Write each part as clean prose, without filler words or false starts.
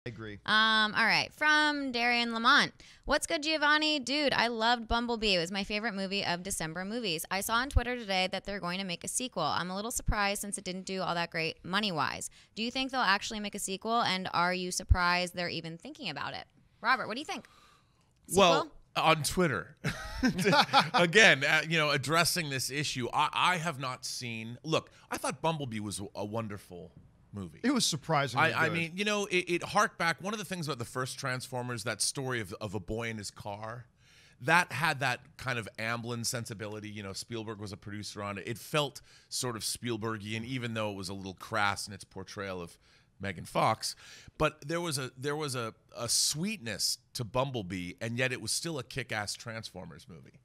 agree. All right. From Darian Lamont. What's good, Giovanni? Dude, I loved Bumblebee. It was my favorite movie of December movies. I saw on Twitter today that they're going to make a sequel. I'm a little surprised since it didn't do all that great money-wise. Do you think they'll actually make a sequel, and are you surprised they're even thinking about it? Robert, what do you think? Sequel? Well, on Twitter, again, addressing this issue, I have not seen. Look, I thought Bumblebee was a wonderful movie. It was surprisingly good. I mean, it harked back. One of the things about the first Transformers, that story of a boy in his car, that had that kind of Amblin sensibility. Spielberg was a producer on it. It felt sort of Spielbergian, even though it was a little crass in its portrayal of Megan Fox. But there was a sweetness to Bumblebee, and yet it was still a kick-ass Transformers movie.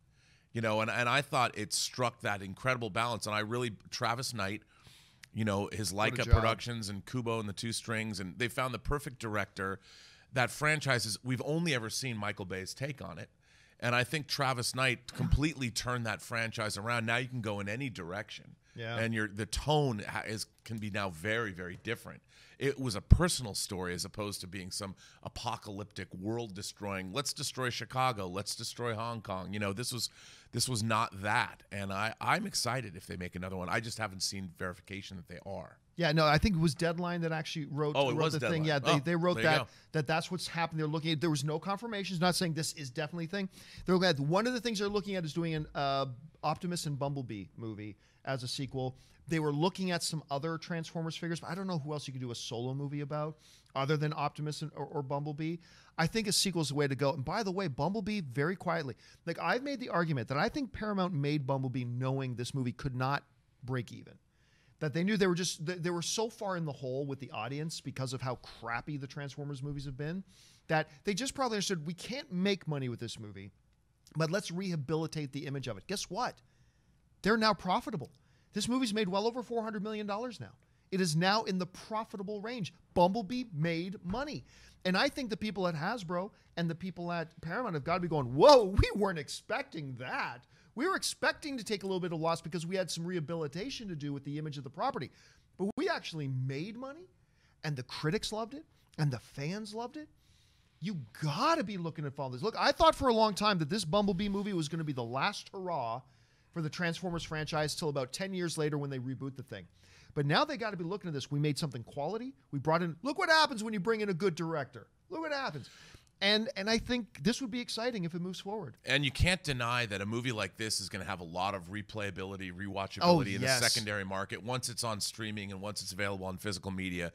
And I thought it struck that incredible balance. And Travis Knight, his Leica Productions and Kubo and the Two Strings, and they found the perfect director. That franchise we've only ever seen Michael Bay's take on it. And I think Travis Knight completely turned that franchise around. Now you can go in any direction. Yeah. And the tone can be now very, very different. It was a personal story as opposed to being some apocalyptic, world-destroying, let's destroy Chicago, let's destroy Hong Kong. This was not that. And I'm excited if they make another one. I just haven't seen verification that they are. Yeah, no, I think it was Deadline that actually wrote the thing. Yeah, they wrote that's what's happened. They're looking at, there was no confirmations, not saying this is definitely a thing. They're looking at, one of the things they're looking at is doing an Optimus and Bumblebee movie as a sequel. They were looking at some other Transformers figures, but I don't know who else you could do a solo movie about other than Optimus or Bumblebee. I think a sequel is the way to go. And by the way, Bumblebee, very quietly, like I've made the argument that I think Paramount made Bumblebee knowing this movie could not break even. That they knew they were so far in the hole with the audience because of how crappy the Transformers movies have been, that they just probably understood, we can't make money with this movie, but let's rehabilitate the image of it. Guess what? They're now profitable. This movie's made well over $400 million now. It is now in the profitable range. Bumblebee made money. And I think the people at Hasbro and the people at Paramount have got to be going, whoa, we weren't expecting that. We were expecting to take a little bit of loss because we had some rehabilitation to do with the image of the property. But we actually made money, and the critics loved it, and the fans loved it. You got to be looking at all this. Look, I thought for a long time that this Bumblebee movie was going to be the last hurrah for the Transformers franchise till about 10 years later when they reboot the thing. But now they got to be looking at this. We made something quality. We brought in, look what happens when you bring in a good director. Look what happens. And I think this would be exciting if it moves forward. And you can't deny that a movie like this is going to have a lot of replayability, rewatchability in the secondary market. Once it's on streaming and once it's available on physical media,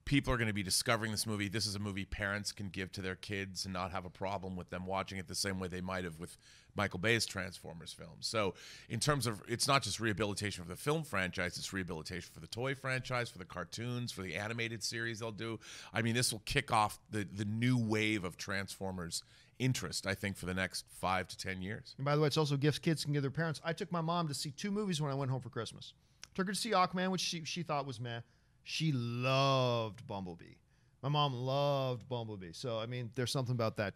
people are going to be discovering this movie. This is a movie parents can give to their kids and not have a problem with them watching it the same way they might have with Michael Bay's Transformers films. So in terms of, it's not just rehabilitation for the film franchise, it's rehabilitation for the toy franchise, for the cartoons, for the animated series they'll do. I mean, this will kick off the new wave of Transformers interest, I think, for the next 5 to 10 years. And by the way, it's also gifts kids can give their parents. I took my mom to see 2 movies when I went home for Christmas. Took her to see Aquaman, which she thought was meh. She loved Bumblebee. My mom loved Bumblebee. So, I mean, there's something about that,